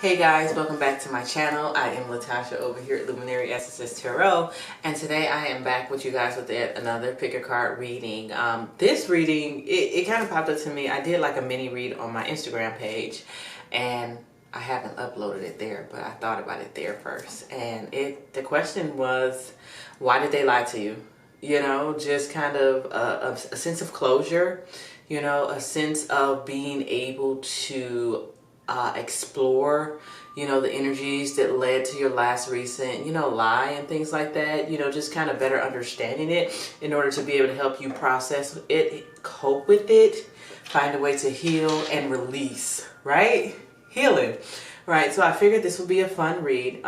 Hey guys, welcome back to my channel. I am Latasha over here at Luminary Essences Tarot, and today I am back with you guys with another pick a card reading. This reading, it kind of popped up to me. I did like a mini read on my Instagram page, and I haven't uploaded it there, but I thought about it there first. And the question was, why did they lie to you? You know, just kind of a sense of closure, you know, a sense of being able to explore, you know, the energies that led to your last recent, you know, lie and things like that, you know, just kind of better understanding it in order to be able to help you process it, cope with it, find a way to heal and release, right? Healing. Right, so I figured this would be a fun read.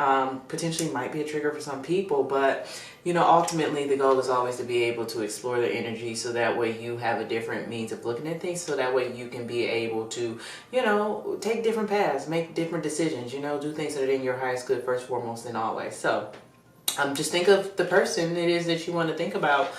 Potentially might be a trigger for some people, but you know, ultimately the goal is always to be able to explore the energy so that way you have a different means of looking at things, so that way you can be able to, you know, take different paths, make different decisions, you know, do things that are in your highest good first, foremost, and always. So just think of the person it is that you want to think about.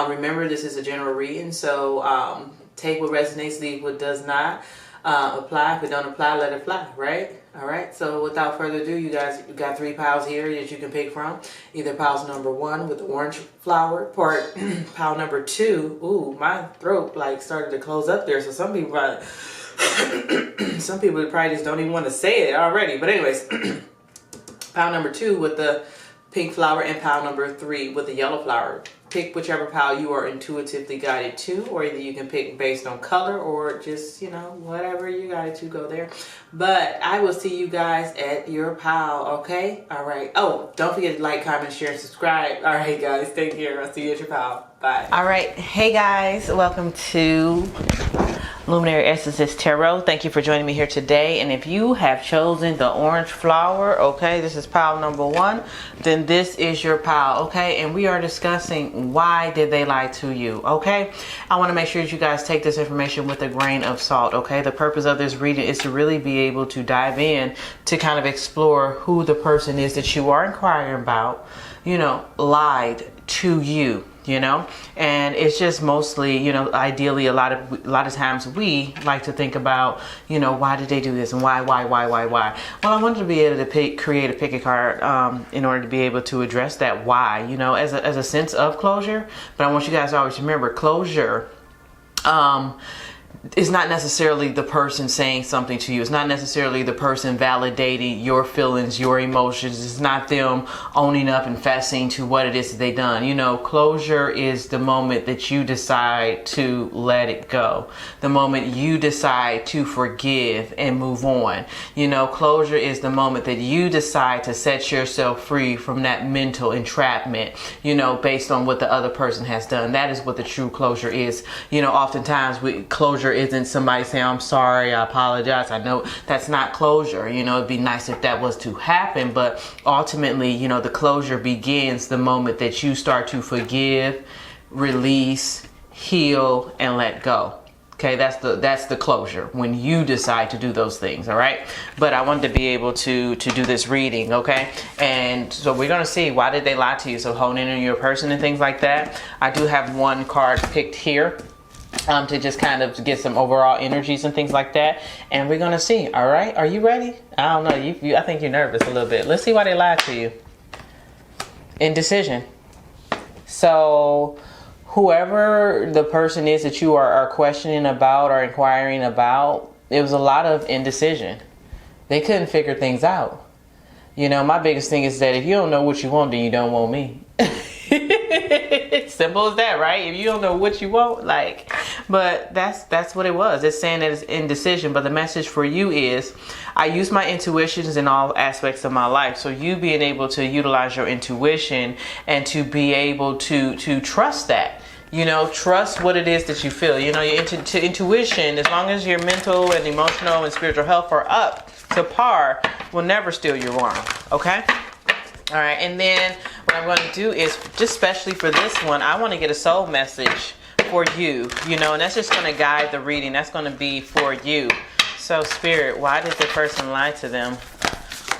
Remember, this is a general reading, so take what resonates, leave what does not. Apply. If it don't apply, let it fly, right? All right, so without further ado, you guys, you got 3 piles here that you can pick from. Either piles number 1 with the orange flower, part pile number 2. Ooh, my throat like started to close up there, so some people probably, some people probably just don't even want to say it already. But anyways, pile number 2 with the pink flower, and pile number 3 with the yellow flower. Pick whichever pile you are intuitively guided to, or either you can pick based on color or just, you know, whatever you guided to, go there. But I will see you guys at your pile, okay? All right. Oh, don't forget to like, comment, share, and subscribe. All right, guys. Take care. I'll see you at your pile. Bye. All right. Hey, guys. Welcome to Luminary Essences Tarot. Thank you for joining me here today. And if you have chosen the orange flower, okay, this is pile number 1, then this is your pile, okay? And we are discussing why did they lie to you, okay? I want to make sure that you guys take this information with a grain of salt, okay? The purpose of this reading is to really be able to dive in to kind of explore who the person is that you are inquiring about, you know, lied to you. You know, and it's just mostly, you know, ideally a lot of times we like to think about, you know, why did they do this and why? Well, I wanted to be able to create a pick a card in order to be able to address that why, you know, as a sense of closure. But I want you guys to always remember, closure is not necessarily the person saying something to you. It's not necessarily the person validating your feelings, your emotions. It's not them owning up and fessing to what it is that they done. You know, closure is the moment that you decide to let it go. The moment you decide to forgive and move on. You know, closure is the moment that you decide to set yourself free from that mental entrapment, you know, based on what the other person has done. That is what the true closure is. You know, oftentimes closure isn't somebody saying, I'm sorry, I apologize. I know that's not closure. You know, it'd be nice if that was to happen, but ultimately, you know, the closure begins the moment that you start to forgive, release, heal, and let go. Okay, that's the closure, when you decide to do those things. All right, but I wanted to be able to do this reading, okay? And so we're gonna see, why did they lie to you? So hone in on your person and things like that. I do have one card picked here to just kind of get some overall energies and things like that, and we're gonna see. All right, are you ready? I don't know, I think you're nervous a little bit. Let's see why they lied to you. Indecision. So whoever the person is that you are questioning about or inquiring about, it was a lot of indecision. They couldn't figure things out. You know, my biggest thing is that if you don't know what you want, then you don't want me. Simple as that, right? If you don't know what you want, like, but that's what it was. It's saying that it's indecision, but the message for you is, I use my intuitions in all aspects of my life. So you being able to utilize your intuition and to be able to trust that. You know, trust what it is that you feel. You know, your intuition, as long as your mental and emotional and spiritual health are up to par, will never steal your warm. Okay? All right, and then what I'm going to do is, just especially for this one, I want to get a soul message for you, you know, and that's just going to guide the reading. That's going to be for you. So, Spirit, why did the person lie to them?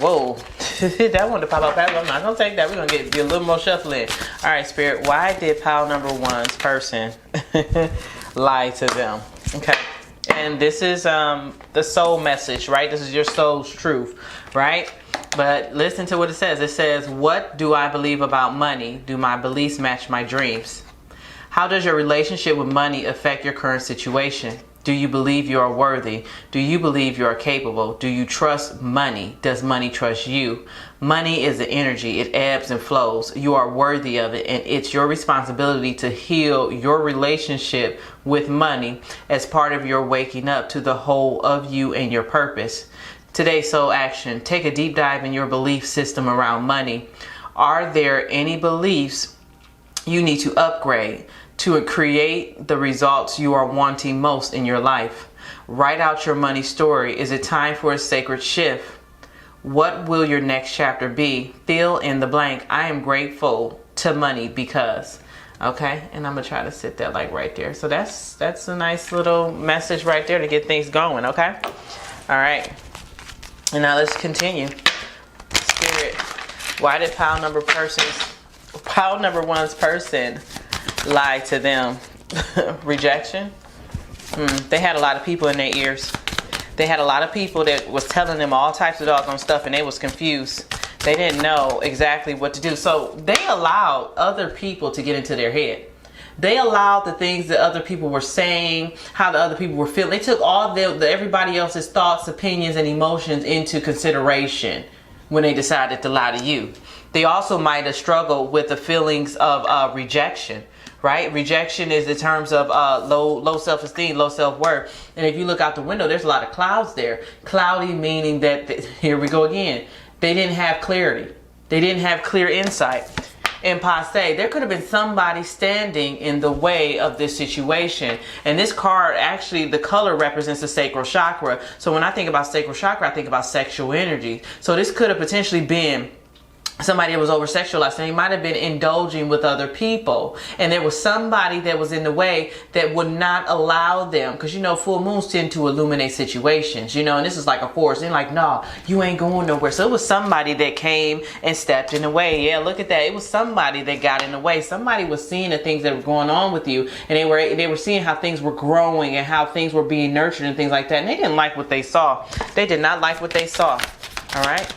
Whoa, that one to pop up. I'm not going to take that. We're going to get a little more shuffling. All right, Spirit, why did pile number 1's person lie to them? Okay, And this is the soul message, right? This is your soul's truth, right? But listen to what it says. It says, what do I believe about money? Do my beliefs match my dreams? How does your relationship with money affect your current situation? Do you believe you are worthy? Do you believe you are capable? Do you trust money? Does money trust you? Money is the energy. It ebbs and flows. You are worthy of it, and it's your responsibility to heal your relationship with money as part of your waking up to the whole of you and your purpose. Today's soul action. Take a deep dive in your belief system around money. Are there any beliefs you need to upgrade to create the results you are wanting most in your life? Write out your money story. Is it time for a sacred shift? What will your next chapter be? Fill in the blank. I am grateful to money because. Okay, and I'm gonna try to sit that like right there. So that's a nice little message right there to get things going. Okay, all right. And now let's continue. Spirit, why did pile number one's person lie to them? Rejection. They had a lot of people in their ears. They had a lot of people that was telling them all types of doggone stuff, and they was confused. They didn't know exactly what to do. So they allowed other people to get into their head. They allowed the things that other people were saying, how the other people were feeling. They took all everybody else's thoughts, opinions, and emotions into consideration when they decided to lie to you. They also might have struggled with the feelings of rejection, right? Rejection is in terms of low self-esteem, low self-worth. And if you look out the window, there's a lot of clouds there. Cloudy meaning that, here we go again, they didn't have clarity. They didn't have clear insight. In passe, there could have been somebody standing in the way of this situation. And this card, actually, the color represents the sacral chakra. So when I think about sacral chakra, I think about sexual energy. So this could have potentially been somebody that was over sexualized. They might have been indulging with other people, and there was somebody that was in the way that would not allow them, because you know full moons tend to illuminate situations, you know, and this is like a force. They're like, no, you ain't going nowhere. So it was somebody that came and stepped in the way. Yeah, look at that. It was somebody that got in the way. Somebody was seeing the things that were going on with you, and they were seeing how things were growing and how things were being nurtured and things like that, and they didn't like what they saw. They did not like what they saw. All right.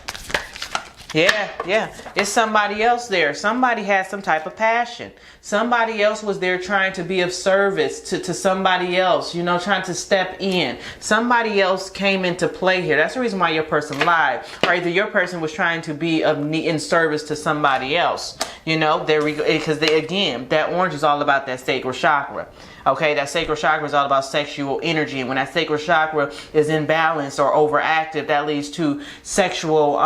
Yeah. It's somebody else there. Somebody had some type of passion. Somebody else was there trying to be of service to somebody else, you know, trying to step in. Somebody else came into play here. That's the reason why your person lied. Or either your person was trying to be in service to somebody else. You know, there we go. Because again, that orange is all about that sacral chakra. Okay, that sacral chakra is all about sexual energy. And when that sacral chakra is imbalanced or overactive, that leads to sexual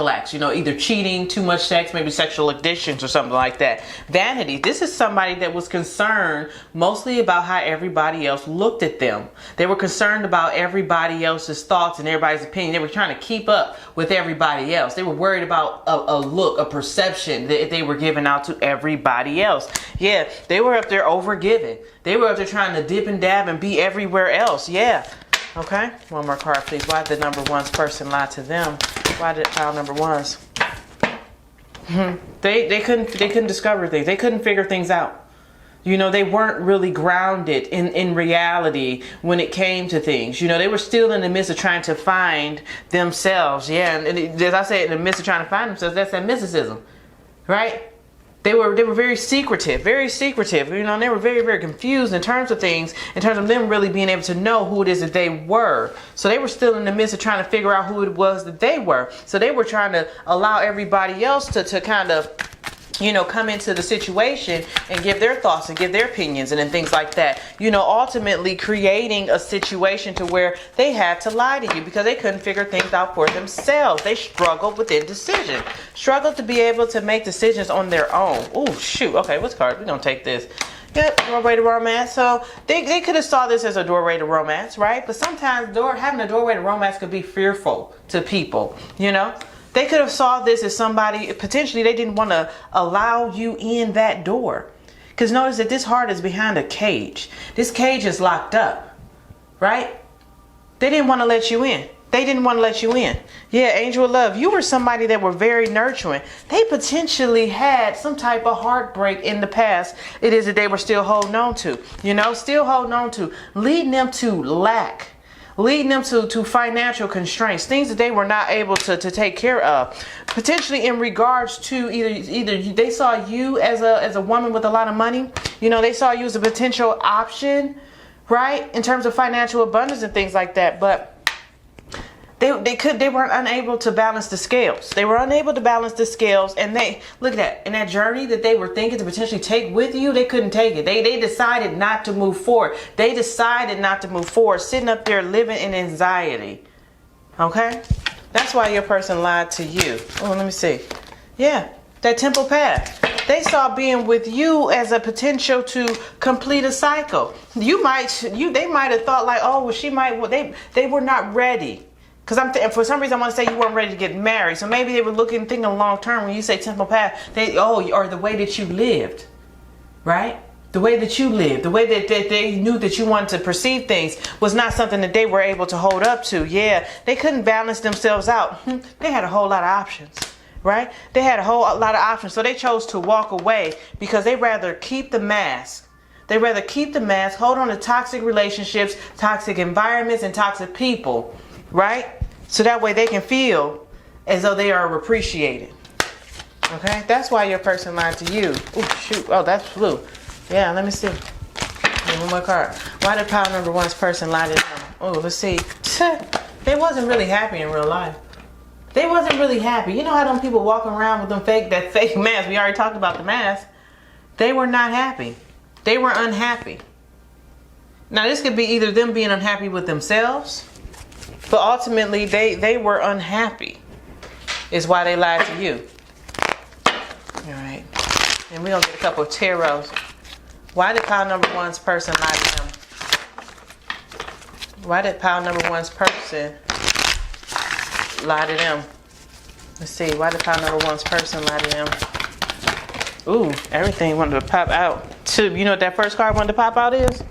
acts, you know, either cheating, too much sex, maybe sexual addictions or something like that. Vanity. This is somebody that was concerned mostly about how everybody else looked at them. They were concerned about everybody else's thoughts and everybody's opinion. They were trying to keep up with everybody else. They were worried about a look, a perception that they were giving out to everybody else. Yeah, they were up there over giving. They were up there trying to dip and dab and be everywhere else. Yeah. Okay, one more card, please. Why did the number one's person lie to them? Why did pile number ones? They couldn't discover things. They couldn't figure things out. You know, they weren't really grounded in reality when it came to things. You know, they were still in the midst of trying to find themselves. Yeah, and as I said, in the midst of trying to find themselves, that's that mysticism, right? They were very secretive, you know, and they were very, very confused in terms of things, in terms of them really being able to know who it is that they were. So they were still in the midst of trying to figure out who it was that they were. So they were trying to allow everybody else to kind of, you know, come into the situation and give their thoughts and give their opinions and things like that. You know, ultimately creating a situation to where they had to lie to you because they couldn't figure things out for themselves. They struggled with indecision. Struggled to be able to make decisions on their own. Oh, shoot. Okay, what's card? We're going to take this. Yep, doorway to romance. So they could have saw this as a doorway to romance, right? But sometimes having a doorway to romance could be fearful to people, you know? They could have saw this as somebody, potentially they didn't want to allow you in that door. Because notice that this heart is behind a cage. This cage is locked up, right? They didn't want to let you in. They didn't want to let you in. Yeah, angel of love. You were somebody that were very nurturing. They potentially had some type of heartbreak in the past. It is that they were still holding on to. You know, still holding on to. Leading them to lack. Leading them to financial constraints. Things that they were not able to take care of. Potentially in regards to either they saw you as a woman with a lot of money. You know, they saw you as a potential option, right? In terms of financial abundance and things like that. But they weren't unable to balance the scales. They were unable to balance the scales, and they look at that. In that journey that they were thinking to potentially take with you, they couldn't take it. They decided not to move forward. They decided not to move forward, sitting up there living in anxiety. Okay? That's why your person lied to you. Oh, let me see. Yeah, that temple path. They saw being with you as a potential to complete a cycle. They might have thought like, oh, well, she might. Well, they were not ready. Because for some reason I want to say you weren't ready to get married. So maybe they were thinking long term. When you say temple path, or the way that you lived, right? The way that you lived, the way that they knew that you wanted to perceive things was not something that they were able to hold up to. Yeah, they couldn't balance themselves out. They had a whole lot of options, right? They had a whole lot of options. So they chose to walk away because they rather keep the mask. They rather keep the mask, hold on to toxic relationships, toxic environments, and toxic people, right? So that way they can feel as though they are appreciated. Okay? That's why your person lied to you. Oh, shoot. Oh, that's Flowe. Yeah, let me see. One more card. Why did pile number one's person lie to them? Oh, let's see. They wasn't really happy in real life. They wasn't really happy. You know how them people walking around with that fake mask? We already talked about the mask. They were not happy. They were unhappy. Now, this could be either them being unhappy with themselves, but ultimately, they were unhappy, is why they lied to you. All right. And we're going to get a couple of tarots. Why did pile number one's person lie to them? Why did pile number one's person lie to them? Let's see. Why did pile number one's person lie to them? Ooh, everything wanted to pop out. You know what that first card wanted to pop out is?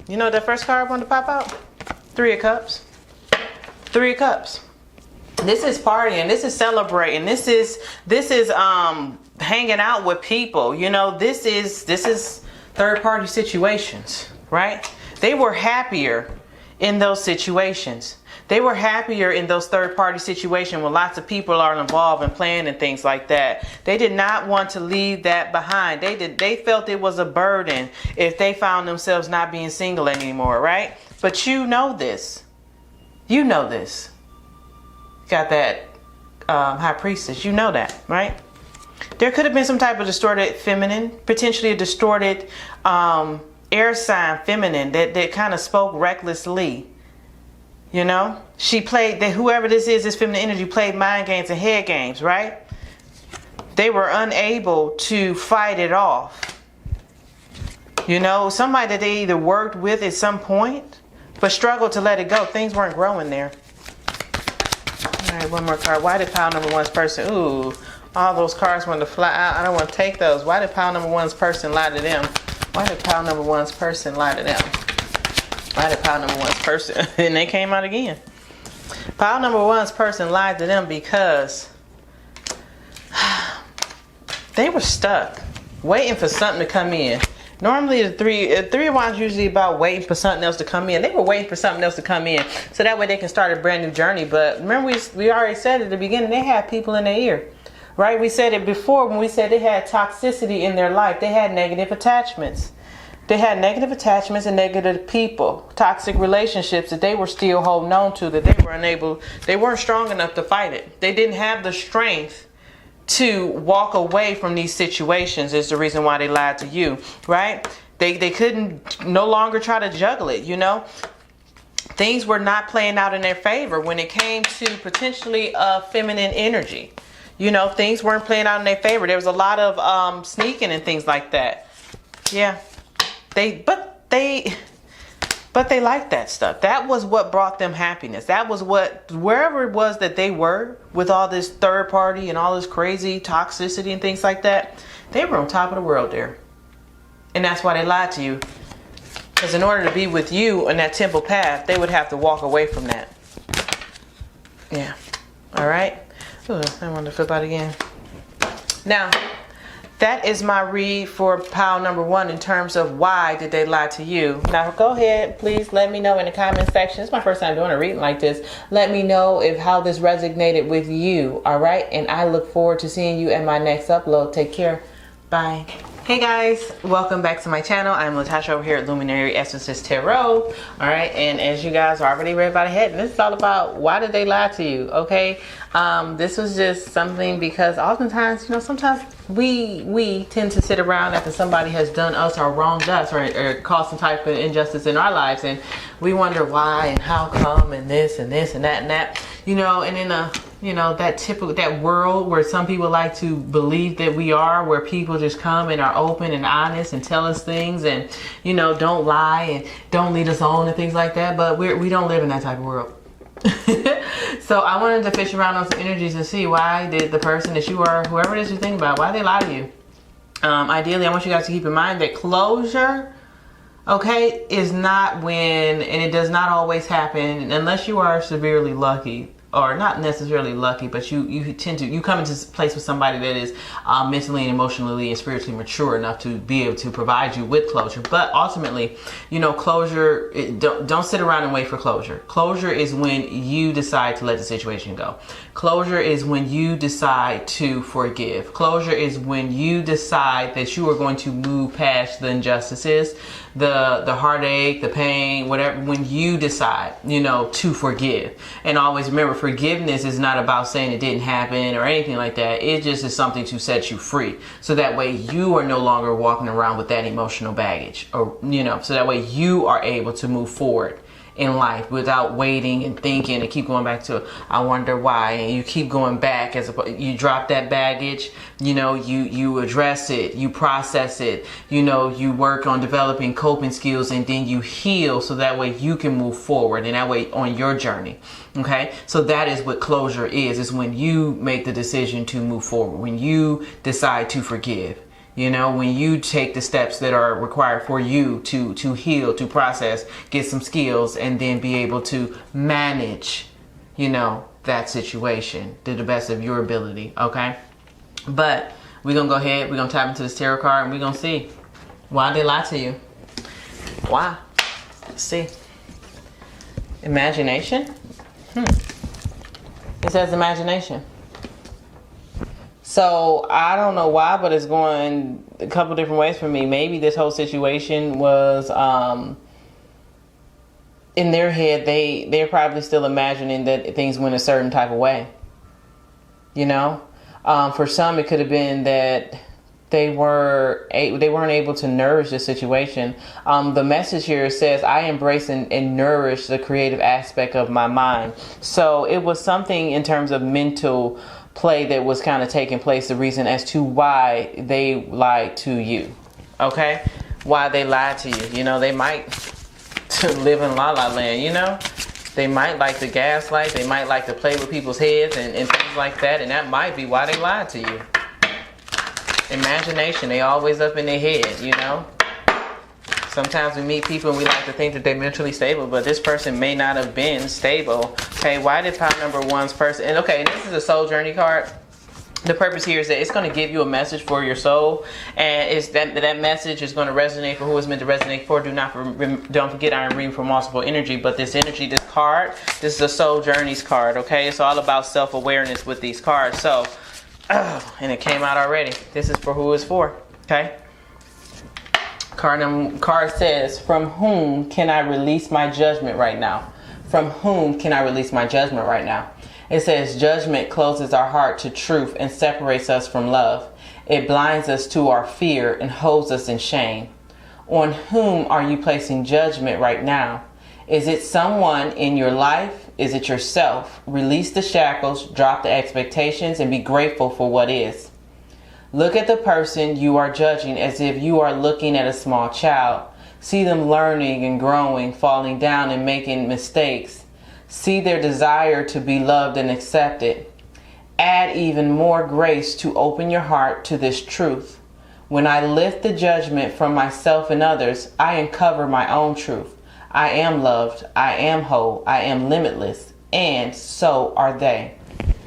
You know what that first card wanted to pop out? Three of Cups. Three of Cups. This is partying. This is celebrating. This is hanging out with people. You know, this is third party situations, right? They were happier in those situations. They were happier in those third party situations when lots of people are involved and playing and things like that. They did not want to leave that behind. They felt it was a burden if they found themselves not being single anymore, right? But you know this. You know this. Got that high priestess. You know that, right? There could have been some type of distorted feminine, potentially a distorted air sign feminine that kind of spoke recklessly. You know, she played that whoever this feminine energy played mind games and head games, right? They were unable to fight it off. You know, somebody that they either worked with at some point, but struggled to let it go. Things weren't growing there. All right, one more card. Why did pile number one's person? Ooh, all those cards wanted to fly out. I don't want to take those. Why did pile number one's person lie to them? Why did pile number one's person lie to them? Why did pile number one's person? And they came out again. Pile number one's person lied to them because they were stuck, waiting for something to come in. Normally, the three of wands usually about waiting for something else to come in. They were waiting for something else to come in, so that way they can start a brand new journey. But remember, we already said at the beginning, they had people in their ear, right? We said it before when we said they had toxicity in their life. They had negative attachments. They had negative attachments and negative people, toxic relationships that they were still holding on to, that they weren't strong enough to fight it. They didn't have the strength to walk away from these situations is the reason why they lied to you, right? They couldn't no longer try to juggle it, you know? Things were not playing out in their favor when it came to potentially feminine energy. You know, things weren't playing out in their favor. There was a lot of sneaking and things like that. Yeah. But they liked that stuff. That was what brought them happiness. That was wherever it was that they were with all this third party and all this crazy toxicity and things like that, they were on top of the world there. And that's why they lied to you. Because in order to be with you on that temple path, they would have to walk away from that. Yeah. All right. Ooh, I want to flip out again. Now, that is my read for pile number 1 in terms of why did they lie to you. Now, go ahead, please let me know in the comment section. It's my first time doing a reading like this. Let me know if how this resonated with you. All right. And I look forward to seeing you in my next upload. Take care. Bye. Hey guys, welcome back to my channel. I'm Latasha over here at Luminary Essences Tarot. All right, and as you guys already read by the head, this is all about why did they lie to you, okay? This was just something because oftentimes, sometimes we tend to sit around after somebody has done us or wronged us or caused some type of injustice in our lives, and we wonder why and how come and this and this and that and that, and in a that world where some people like to believe that we are, where people just come and are open and honest and tell us things and, don't lie and don't lead us on and things like that. But we don't live in that type of world. So I wanted to fish around on some energies and see why did the person that you are, whoever it is you think about, why they lie to you. Ideally, I want you guys to keep in mind that closure, okay, is not when, and it does not always happen unless you are severely lucky. Or not necessarily lucky, but you come into this place with somebody that is mentally and emotionally and spiritually mature enough to be able to provide you with closure. But ultimately, closure, don't sit around and wait for closure. Closure is when you decide to let the situation go. Closure is when you decide to forgive. Closure is when you decide that you are going to move past the injustices, the heartache, the pain, whatever, when you decide, to forgive. And always remember, forgiveness is not about saying it didn't happen or anything like that. It just is something to set you free. So that way you are no longer walking around with that emotional baggage, or, so that way you are able to move forward in life without waiting and thinking and keep going back to I wonder why, and you keep going back. As you drop that baggage, you address it, you process it, you work on developing coping skills, and then you heal so that way you can move forward, and that way on your journey. Okay, so that is what closure is when you make the decision to move forward, when you decide to forgive. When you take the steps that are required for you to heal, to process, get some skills, and then be able to manage, that situation to the best of your ability. Okay. But we're going to go ahead. We're going to tap into this tarot card and we're going to see why they lie to you. Why? Let's see. Imagination. It says imagination. So I don't know why, but it's going a couple different ways for me. Maybe this whole situation was in their head. They're probably still imagining that things went a certain type of way. For some, it could have been that they weren't able to nourish the situation. The message here says, I embrace and nourish the creative aspect of my mind. So it was something in terms of mental play that was kind of taking place, the reason as to why they lied to you. Okay? Why they lied to you. They might live in la la land, They might like to gaslight. They might like to play with people's heads and things like that. And that might be why they lied to you. Imagination. They always up in their head, Sometimes we meet people and we like to think that they're mentally stable, but this person may not have been stable. Okay, why did pile number 1's person? And okay, this is a soul journey card. The purpose here is that it's going to give you a message for your soul, and it's that message is going to resonate for who it's meant to resonate for. Don't forget, I am reading for multiple energy, but this energy, this card, this is a soul journeys card. Okay, it's all about self-awareness with these cards. So, and it came out already. This is for who it's for. Okay. Card says, from whom can I release my judgment right now? From whom can I release my judgment right now? It says, judgment closes our heart to truth and separates us from love. It blinds us to our fear and holds us in shame. On whom are you placing judgment right now? Is it someone in your life? Is it yourself? Release the shackles, drop the expectations, and be grateful for what is. Look at the person you are judging as if you are looking at a small child. See them learning and growing, falling down and making mistakes. See their desire to be loved and accepted. Add even more grace to open your heart to this truth. When I lift the judgment from myself and others, I uncover my own truth. I am loved. I am whole. I am limitless. and so are they.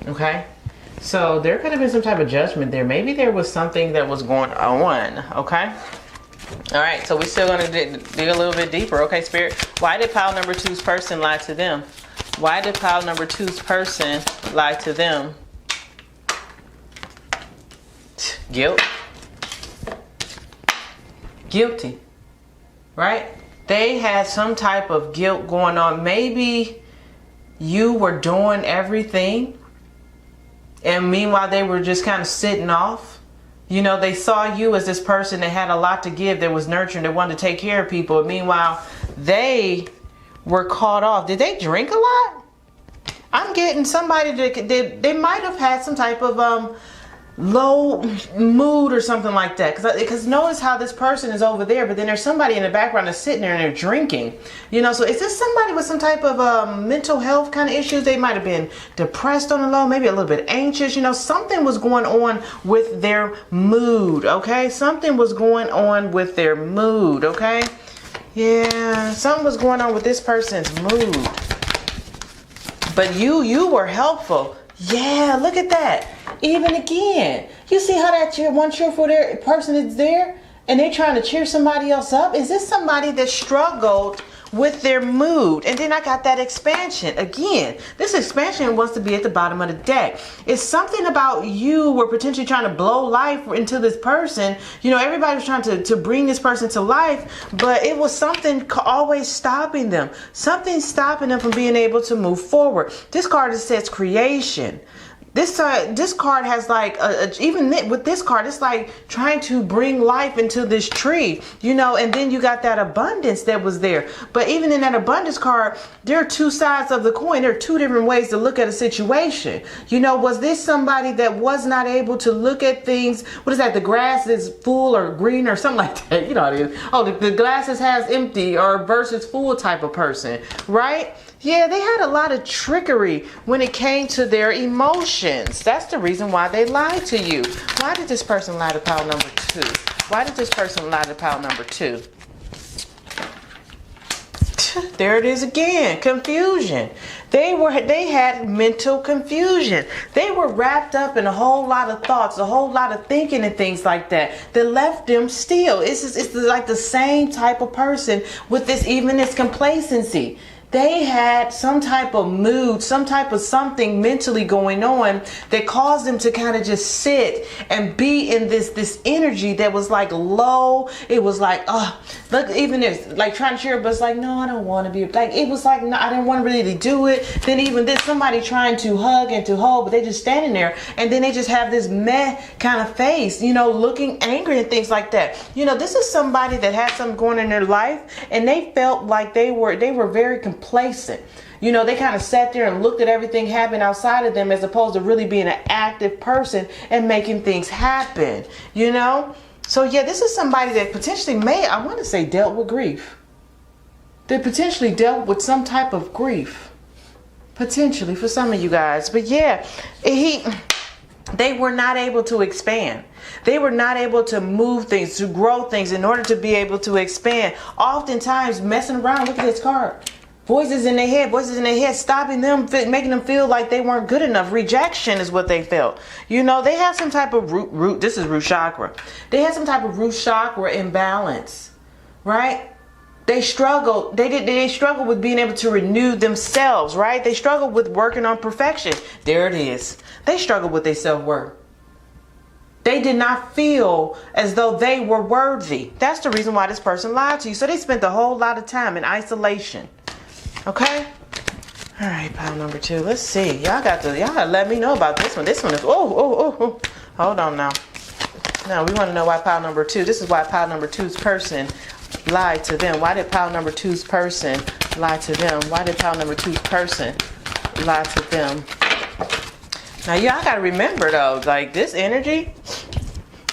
Okay? So there could have been some type of judgment there. Maybe there was something that was going on. Okay? All right, so we're still going to dig a little bit deeper. Okay, Spirit. Why did pile number 2's person lie to them? Why did pile number 2's person lie to them? Guilt. Guilty. Right? They had some type of guilt going on. Maybe you were doing everything, and meanwhile they were just kind of sitting off. You know, they saw you as this person that had a lot to give, that was nurturing, that wanted to take care of people. Meanwhile, they were caught off. Did they drink a lot? I'm getting somebody that they might have had some type of low mood or something like that, because notice how this person is over there, but then there's somebody in the background that's sitting there and they're drinking, you know. So is this somebody with some type of mental health kind of issues? They might have been depressed on the low, maybe a little bit anxious, you know. Something was going on with their mood. Okay, something was going on with their mood. Okay, yeah, something was going on with this person's mood, but you were helpful. Yeah, look at that. Even again, you see how that one cheerful person is there and they're trying to cheer somebody else up? Is this somebody that struggled with their mood? And then I got that expansion. Again, this expansion wants to be at the bottom of the deck. It's something about you were potentially trying to blow life into this person. You know, everybody was trying to bring this person to life, but it was something always stopping them. Something stopping them from being able to move forward. This card says creation. This card has like, even with this card, it's like trying to bring life into this tree, you know, and then you got that abundance that was there. But even in that abundance card, there are two sides of the coin. There are two different ways to look at a situation. You know, was this somebody that was not able to look at things? What is that? The grass is full or green or something like that. You know what it is. Oh, the glass is half empty or versus full type of person, right? Yeah, they had a lot of trickery when it came to their emotions. That's the reason why they lied to you. Why did this person lie to pile number 2? Why did this person lie to pile number 2? There it is again. Confusion. They had mental confusion. They were wrapped up in a whole lot of thoughts, a whole lot of thinking and things like that left them still. It's like the same type of person with this complacency. They had some type of mood, some type of something mentally going on that caused them to kind of just sit and be in this energy that was like low. It was like, look, even this, like trying to cheer, but it's like, no, I don't want to be. Like, it was like, no, I didn't want to really do it. Then even this, somebody trying to hug and to hold, but they just standing there, and then they just have this meh kind of face, you know, looking angry and things like that. You know, this is somebody that had something going in their life, and they felt like they were very complacent. You know, they kind of sat there and looked at everything happen outside of them, as opposed to really being an active person and making things happen, you know? So yeah, this is somebody that potentially I want to say dealt with grief. They potentially dealt with some type of grief. Potentially for some of you guys. But yeah, they were not able to expand. They were not able to move things, to grow things in order to be able to expand. Oftentimes messing around, look at this card. Voices in their head, stopping them, making them feel like they weren't good enough. Rejection is what they felt. You know, they have some type of root. This is root chakra. They had some type of root chakra imbalance, right? They struggled. They struggled with being able to renew themselves, right? They struggled with working on perfection. There it is. They struggled with their self-worth. They did not feel as though they were worthy. That's the reason why this person lied to you. So they spent a whole lot of time in isolation. Okay? All right, pile number 2. Let's see. Y'all gotta let me know about this one. This one is, oh. Hold on now. Now, we want to know why pile number 2. This is why pile number 2's person lied to them. Why did pile number 2's person lie to them? Why did pile number 2's person lie to them? Now, y'all gotta remember though, like this energy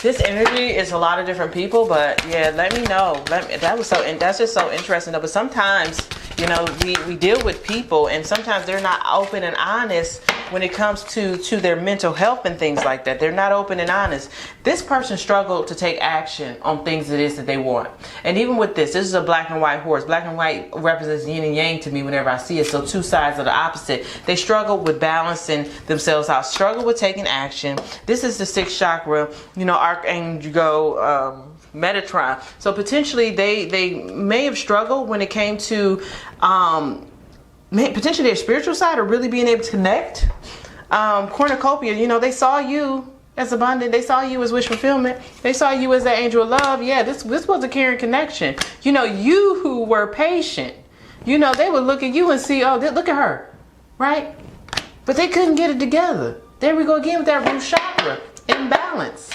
is a lot of different people, but yeah, let me know. That's just so interesting though. But sometimes, You know, we deal with people, and sometimes they're not open and honest when it comes to their mental health and things like that. They're not open and honest. This person struggled to take action on things it is that they want. And even with this is a black and white horse. Black and white represents yin and yang to me whenever I see it. So two sides of the opposite. They struggle with balancing themselves out, struggle with taking action. This is the sixth chakra, you know, Archangel Metatron. So potentially they may have struggled when it came to potentially their spiritual side, or really being able to connect. Cornucopia, you know, they saw you as abundant. They saw you as wish fulfillment. They saw you as that angel of love. Yeah, this was a caring connection. You know, you who were patient, you know, they would look at you and see, oh, look at her, right? But they couldn't get it together. There we go again with that root chakra, imbalance.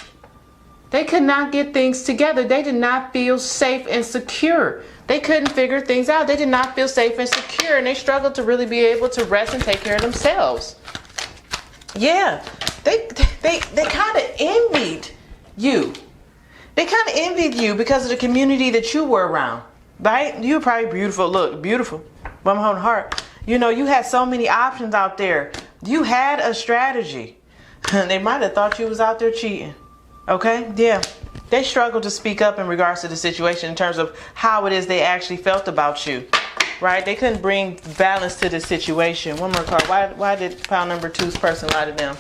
They could not get things together. They did not feel safe and secure. They couldn't figure things out. They did not feel safe and secure, and they struggled to really be able to rest and take care of themselves. Yeah, they kind of envied you. They kind of envied you because of the community that you were around, right? You were probably beautiful. Look, beautiful. But I'm holding heart. You know, you had so many options out there. You had a strategy. They might have thought you was out there cheating. Okay, yeah. They struggled to speak up in regards to the situation in terms of how it is they actually felt about you, right? They couldn't bring balance to the situation. One more card. Why did pile number 2's person lie to them?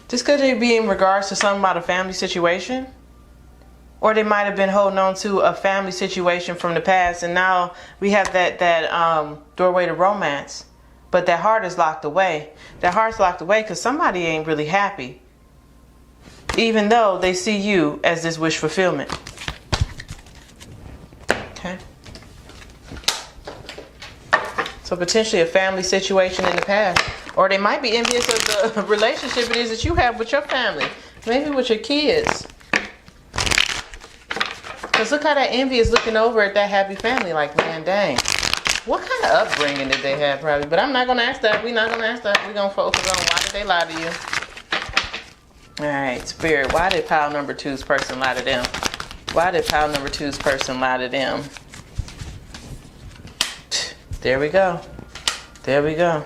This could be in regards to something about a family situation, or they might have been holding on to a family situation from the past, and now we have that doorway to romance. But that heart is locked away. That heart's locked away because somebody ain't really happy, even though they see you as this wish fulfillment. Okay. So potentially a family situation in the past. Or they might be envious of the relationship it is that you have with your family. Maybe with your kids. Because look how that envy is looking over at that happy family like, man, dang. What kind of upbringing did they have, probably? But I'm not going to ask that. We're not going to ask that. We're going to focus on why did they lie to you. All right, Spirit. Why did pile number 2's person lie to them? Why did pile number 2's person lie to them? There we go. There we go.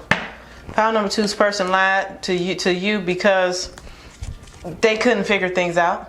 Pile number 2's person lied to you because they couldn't figure things out.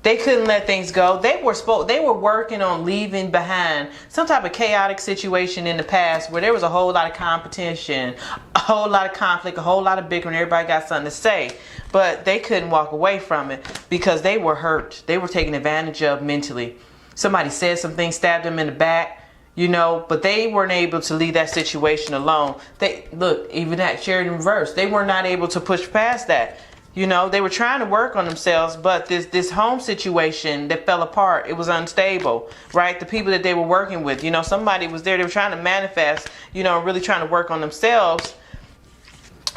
They couldn't let things go. They were working on leaving behind some type of chaotic situation in the past where there was a whole lot of competition, a whole lot of conflict, a whole lot of bickering. Everybody got something to say, but they couldn't walk away from it because they were hurt. They were taken advantage of mentally. Somebody said something, stabbed them in the back, you know, but they weren't able to leave that situation alone. Even that shared in reverse. They were not able to push past that. You know, they were trying to work on themselves, but this home situation that fell apart, it was unstable, right? The people that they were working with, you know, somebody was there, they were trying to manifest, you know, really trying to work on themselves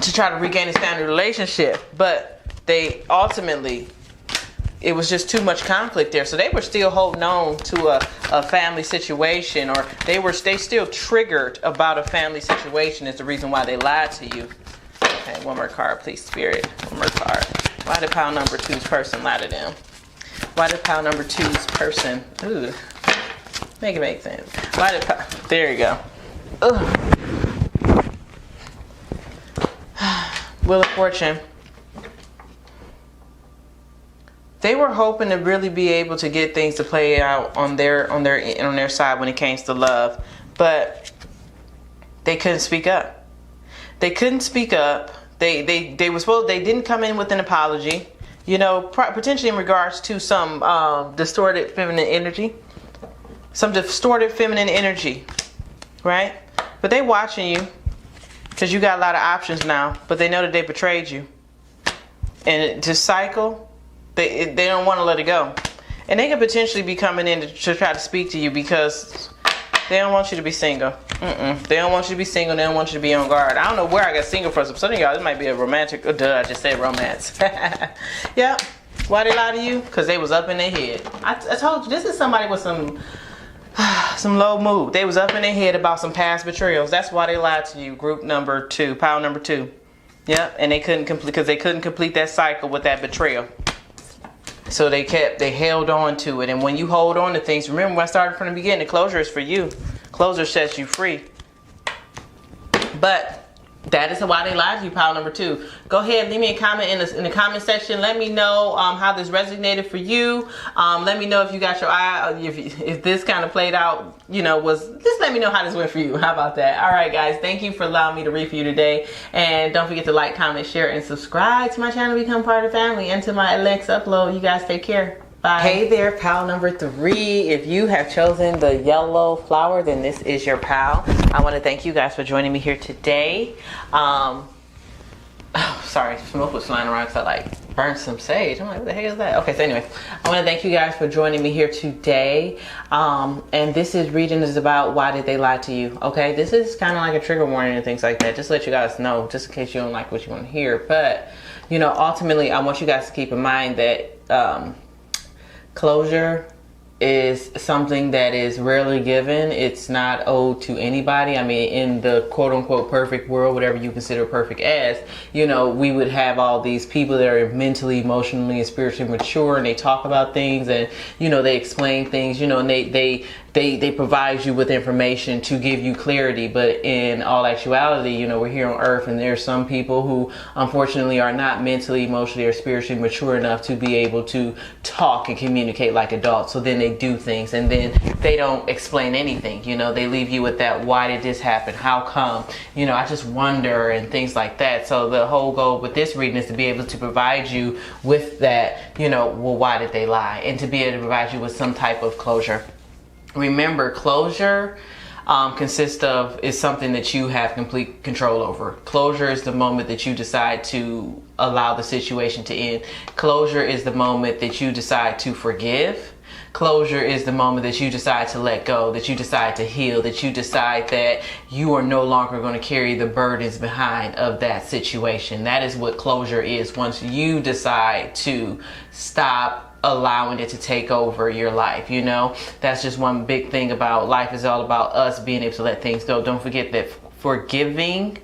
to try to regain a standard relationship. But they ultimately, it was just too much conflict there. So they were still holding on to a family situation, or they still triggered about a family situation is the reason why they lied to you. Okay, one more card, please, Spirit. One more card. Why did pile number 2's person lie to them? Why did pile number 2's person... Ooh. Make it make sense. There you go. Ugh. Wheel of Fortune. They were hoping to really be able to get things to play out on their side when it came to love, but they couldn't speak up. They couldn't speak up. They didn't come in with an apology, you know, potentially in regards to some distorted feminine energy, right? But they watching you because you got a lot of options now, but they know that they betrayed you, and this cycle, they don't want to let it go, and they could potentially be coming in to try to speak to you because they don't want you to be single. They don't want you to be single. They don't want you to be on guard. I don't know where I got single from. Some of y'all, this might be a romantic. I just said romance. Yeah. Why they lie to you? Because they was up in their head. I told you, this is somebody with some low mood. They was up in their head about some past betrayals. That's why they lied to you. Group number 2, pile number 2. Yep. And they couldn't complete that cycle with that betrayal. So they held on to it. And when you hold on to things, remember when I started from the beginning, closure is for you. Closure sets you free. But that is why they lied to you, pile number 2. Go ahead, leave me a comment in the comment section. Let me know how this resonated for you. Let me know if you got your eye, if this kind of played out, just let me know how this went for you. How about that? All right, guys, thank you for allowing me to read for you today. And don't forget to like, comment, share, and subscribe to my channel, become part of the family, and to my next upload. You guys take care. Bye. Hey there, pal number 3. If you have chosen the yellow flower, then this is your pal. I want to thank you guys for joining me here today. Sorry, smoke was flying around because I burned some sage. I'm like, what the heck is that? Okay, so anyway, I want to thank you guys for joining me here today. And this reading is about why did they lie to you? Okay, this is kind of like a trigger warning and things like that. Just to let you guys know, just in case you don't like what you want to hear. But, ultimately, I want you guys to keep in mind that closure is something that is rarely given. It's not owed to anybody. I mean, in the quote unquote perfect world, whatever you consider perfect as, we would have all these people that are mentally, emotionally, and spiritually mature, and they talk about things, and they explain things, and they provide you with information to give you clarity. But in all actuality, we're here on earth, and there's some people who unfortunately are not mentally, emotionally, or spiritually mature enough to be able to talk and communicate like adults. So then they do things, and then they don't explain anything. They leave you with that, why did this happen? How come? I just wonder, and things like that. So the whole goal with this reading is to be able to provide you with that, well, why did they lie? And to be able to provide you with some type of closure. Remember, closure is something that you have complete control over. Closure is the moment that you decide to allow the situation to end. Closure is the moment that you decide to forgive. Closure is the moment that you decide to let go, that you decide to heal, that you decide that you are no longer going to carry the burdens behind of that situation. That is what closure is. Once you decide to stop allowing it to take over your life, that's just one big thing about life. Is all about us being able to let things go. Don't forget that forgiving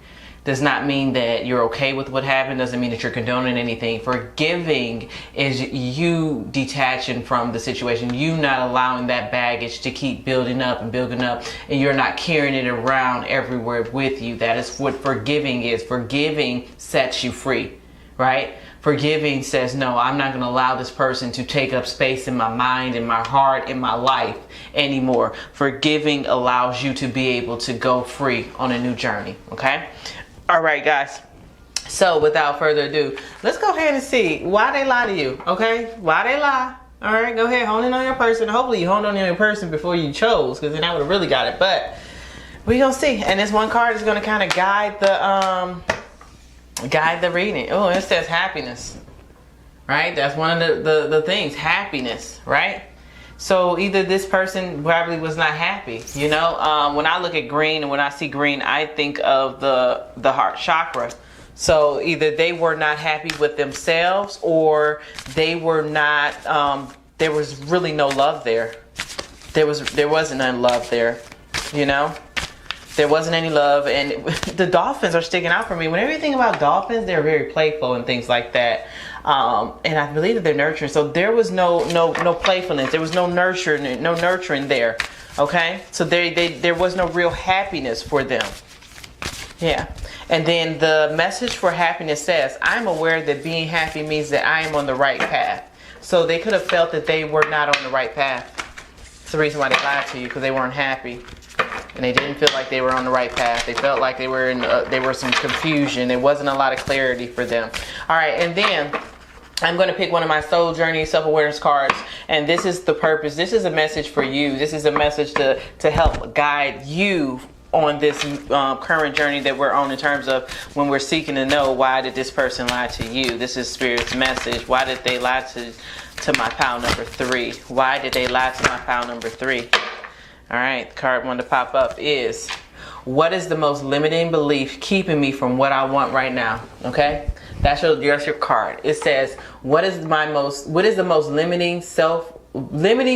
does not mean that you're okay with what happened. Doesn't mean that you're condoning anything. Forgiving is you detaching from the situation. You not allowing that baggage to keep building up, and you're not carrying it around everywhere with you. That is what forgiving is. Forgiving sets you free, right? Forgiving says, no, I'm not going to allow this person to take up space in my mind, in my heart, in my life anymore. Forgiving allows you to be able to go free on a new journey. Okay? All right, guys. So without further ado, let's go ahead and see why they lie to you. Okay? Why they lie. All right, go ahead, hone in on your person. Hopefully you honed on your person before you chose, because then I would have really got it. But we're going to see. And this one card is going to kind of guide the reading. Oh, it says happiness, right? That's one of the things, happiness, right? So either this person probably was not happy. When I look at green, and when I see green, I think of the heart chakra. So either they were not happy with themselves, or they were not, there was really no love there. There wasn't any love there, There wasn't any love. And the dolphins are sticking out for me. Whenever you think about dolphins, they're very playful and things like that. And I believe that they're nurturing. So there was no playfulness. There was no nurturing there. Okay? So there was no real happiness for them. Yeah. And then the message for happiness says, I'm aware that being happy means that I am on the right path. So they could have felt that they were not on the right path. It's the reason why they lied to you, because they weren't happy. And they didn't feel like they were on the right path. They felt like they were some confusion. There wasn't a lot of clarity for them. All right, and then I'm going to pick one of my soul journey self-awareness cards, and this is the purpose. This is a message for you. This is a message to help guide you on this current journey that we're on, in terms of when we're seeking to know, why did this person lie to you? This is Spirit's message. Why did they lie to my pile number 3? Why did they lie to my pile number 3? All right, the card one to pop up is, what is the most limiting belief keeping me from what I want right now? Okay, that's your card. It says, what is the most limiting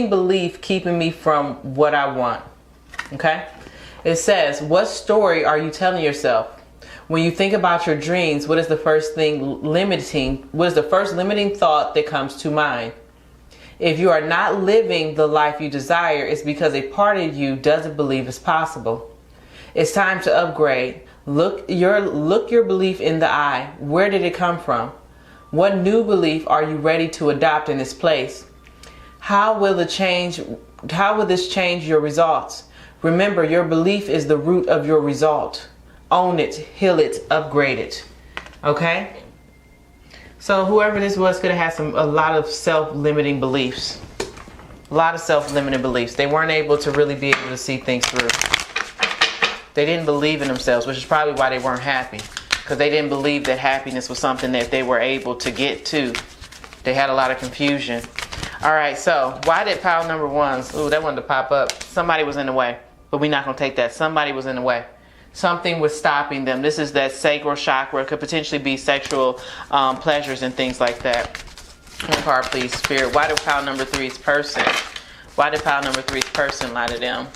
belief keeping me from what I want? Okay, it says, what story are you telling yourself? When you think about your dreams, what is the first limiting thought that comes to mind? If you are not living the life you desire, it's because a part of you doesn't believe it's possible. It's time to upgrade. Look your belief in the eye. Where did it come from? What new belief are you ready to adopt in its place? How will this change your results? Remember, your belief is the root of your result. Own it, heal it, upgrade it. Okay? So whoever this was could have had a lot of self-limiting beliefs. A lot of self-limiting beliefs. They weren't able to really be able to see things through. They didn't believe in themselves, which is probably why they weren't happy. Because they didn't believe that happiness was something that they were able to get to. They had a lot of confusion. All right, so why did pile number ones? Ooh, that wanted to pop up. Somebody was in the way, but we're not going to take that. Somebody was in the way. Something was stopping them. This is that sacral chakra. It could potentially be sexual pleasures and things like that. One card, please, Spirit. Why did pile number three's person? Why did pile number three's person lie to them?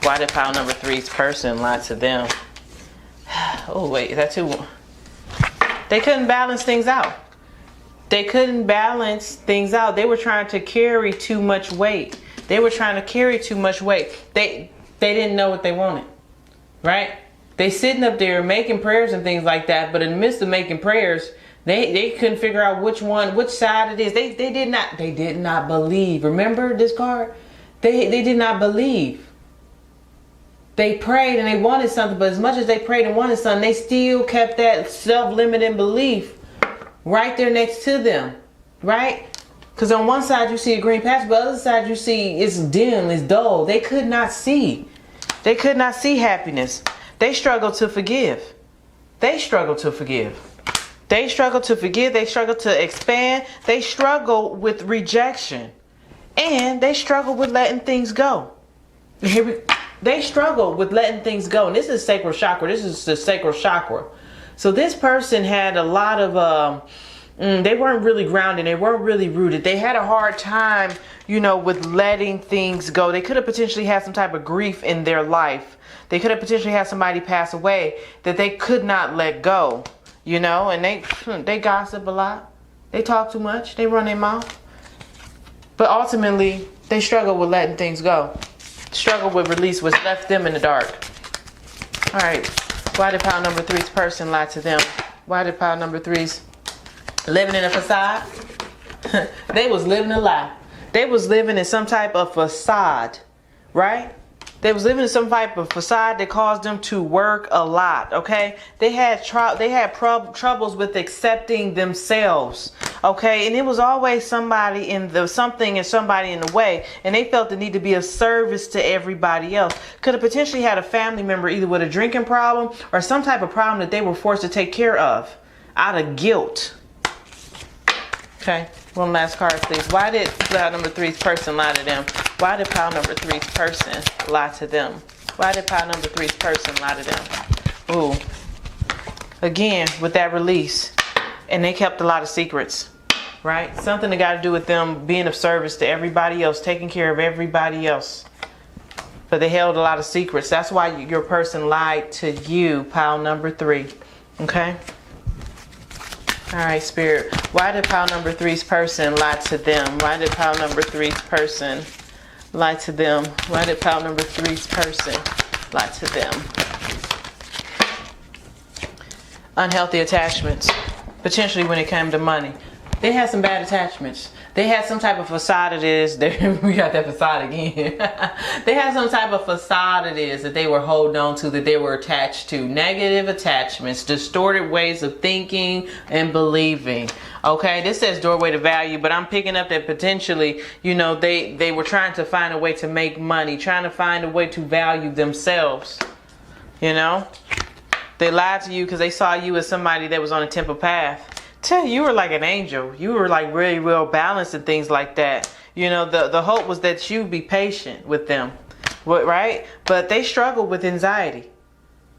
Why did pile number three's person lie to them? Oh, wait, is that too? They couldn't balance things out. They couldn't balance things out. They were trying to carry too much weight. They were trying to carry too much weight. They didn't know what they wanted, right? They sitting up there making prayers and things like that, but in the midst of making prayers, they couldn't figure out which side it is. They did not believe. Remember this card? They did not believe. They prayed and they wanted something, but as much as they prayed and wanted something, they still kept that self-limiting belief right there next to them, right? Because on one side you see a green patch, but on the other side you see it's dim, it's dull. They could not see. They could not see happiness. They struggled to forgive. They struggled to forgive. They struggled to forgive. They struggled to expand. They struggled with rejection. And they struggled with letting things go. They struggled with letting things go. And this is sacral chakra. This is the sacral chakra. So this person had a lot of, they weren't really grounded. They weren't really rooted. They had a hard time, with letting things go. They could have potentially had some type of grief in their life. They could have potentially had somebody pass away that they could not let go, and they gossip a lot. They talk too much. They run their mouth. But ultimately, they struggle with letting things go. Struggle with release, which left them in the dark. All right. Why did pile number three's person lie to them? Why did pile number three's living in a facade? They was living a lie. They was living in some type of facade, right? They was living in some type of facade that caused them to work a lot, okay? They had troubles with accepting themselves, okay? And it was always somebody in the way, and they felt the need to be of service to everybody else. Could have potentially had a family member either with a drinking problem or some type of problem that they were forced to take care of out of guilt. Okay, one last card, please. Why did pile number three's person lie to them? Why did pile number three's person lie to them? Why did pile number three's person lie to them? Ooh. Again, with that release. And they kept a lot of secrets, right? Something that got to do with them being of service to everybody else, taking care of everybody else. But they held a lot of secrets. That's why your person lied to you, pile number three. Okay? All right, Spirit. Why did pile number three's person lie to them? Why did pile number three's person lie to them? Why did pile number three's person lie to them? Unhealthy attachments. Potentially when it came to money. They had some bad attachments. They had some type of facade it is. We got that facade again. They had some type of facade it is that they were holding on to, that they were attached to. Negative attachments, distorted ways of thinking and believing. Okay, this says doorway to value, but I'm picking up that potentially, they were trying to find a way to make money, trying to find a way to value themselves. They lied to you because they saw you as somebody that was on a temple path. Tell you were like an angel. You were like really well balanced and things like that. The hope was that you'd be patient with them, right? But they struggled with anxiety.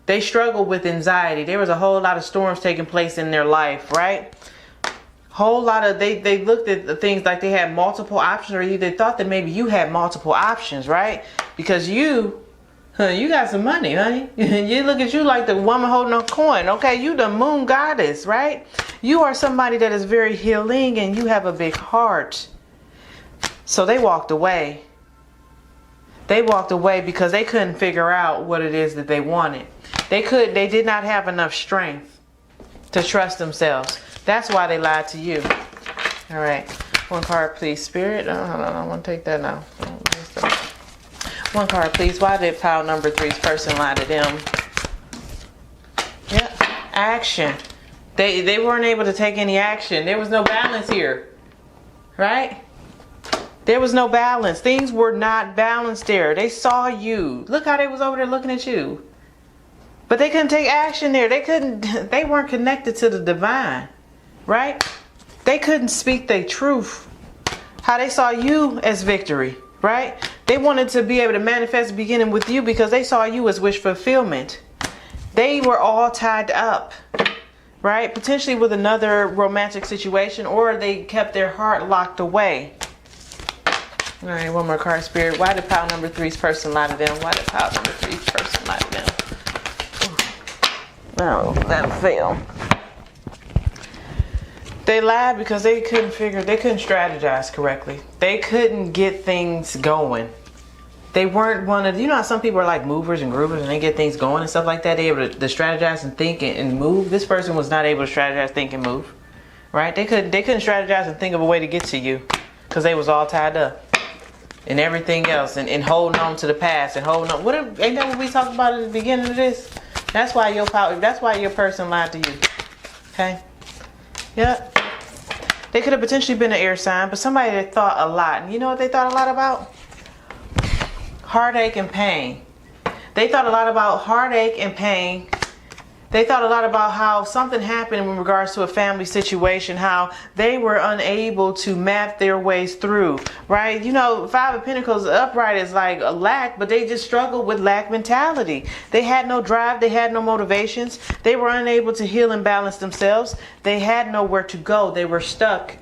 They struggled with anxiety. There was a whole lot of storms taking place in their life, right? They looked at the things like they had multiple options, or they thought that maybe you had multiple options, right? Because you got some money, honey. You look at you like the woman holding a coin. Okay, you the moon goddess, right? You are somebody that is very healing and you have a big heart. So they walked away. They walked away because they couldn't figure out what it is that they wanted. They did not have enough strength to trust themselves. That's why they lied to you. All right. One card, please, Spirit. Hold on, I want to take that now. One card, please. Why did pile number 3's person lie to them? Yeah, action. They weren't able to take any action. There was no balance here, right? There was no balance. Things were not balanced there. They saw you. Look how they was over there looking at you. But they couldn't take action there. They weren't connected to the divine, right? They couldn't speak their truth. How they saw you as victory, right? They wanted to be able to manifest beginning with you because they saw you as wish fulfillment. They were all tied up, right? Potentially with another romantic situation, or they kept their heart locked away. All right, one more card, Spirit. Why did pile number 3's person lie to them? Why did pile number 3's person lie to them? Oh, that failed. They lied because they couldn't strategize correctly. They couldn't get things going. They weren't one of, you know how some people are like movers and groovers and they get things going and stuff like that. They able to strategize and think and move. This person was not able to strategize, think, and move. Right? They couldn't strategize and think of a way to get to you because they was all tied up and everything else and holding on to the past and holding on. Ain't that what we talked about at the beginning of this? That's why your person lied to you. Okay? Yep. They could have potentially been an air sign, but somebody that thought a lot. And you know what they thought a lot about? Heartache and pain. They thought a lot about heartache and pain. They thought a lot about how something happened in regards to a family situation, how they were unable to map their ways through, right? You know, 5 of Pentacles upright is like a lack, but they just struggled with lack mentality. They had no drive. They had no motivations. They were unable to heal and balance themselves. They had nowhere to go. They were stuck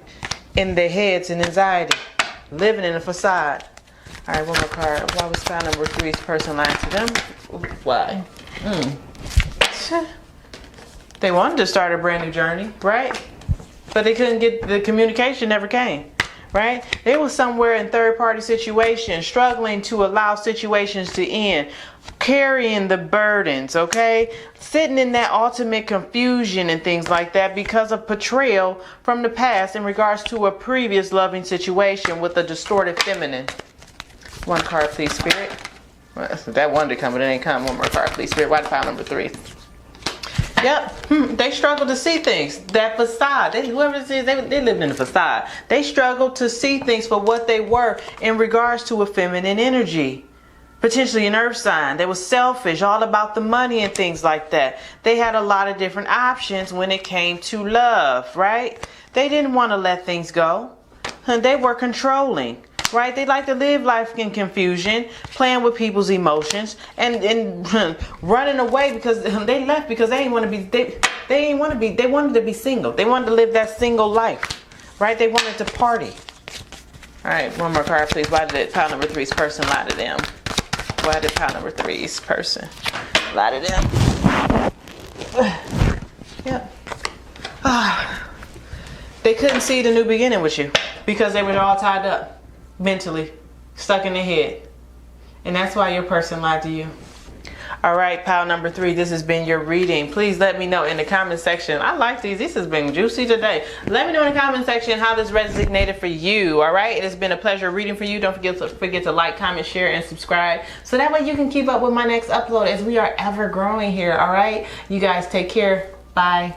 in their heads and anxiety, living in a facade. All right, one more card. Why was pile number 3's person lying to them? Why? They wanted to start a brand new journey, right? But they couldn't get, the communication never came, right? They were somewhere in third-party situations, struggling to allow situations to end, carrying the burdens, okay? Sitting in that ultimate confusion and things like that because of betrayal from the past in regards to a previous loving situation with a distorted feminine. One card, please, Spirit. Well, that wanted to come, but it ain't come. One more card, please, Spirit. Why the pile number 3? Yep, they struggle to see things. That facade, whoever this is, they lived in a facade. They struggled to see things for what they were in regards to a feminine energy. Potentially an earth sign. They were selfish, all about the money and things like that. They had a lot of different options when it came to love, right? They didn't want to let things go. And they were controlling. Right? They like to live life in confusion, playing with people's emotions, and running away because they left because they didn't want to be. They wanted to be single. They wanted to live that single life. Right? They wanted to party. All right, one more card, please. Why did pile number 3's person lie to them? Why did pile number 3's person lie to them? Yeah. They couldn't see the new beginning with you because they were all tied up. Mentally stuck in the head, and that's why your person lied to you. All right, pile number 3, this has been your reading. Please let me know in the comment section. I like these. This has been juicy today. Let me know in the comment section how this resonated for you. All right, it has been a pleasure reading for you. Don't forget to like, comment, share, and subscribe, so that way you can keep up with my next upload as we are ever growing here. All right, you guys take care. Bye.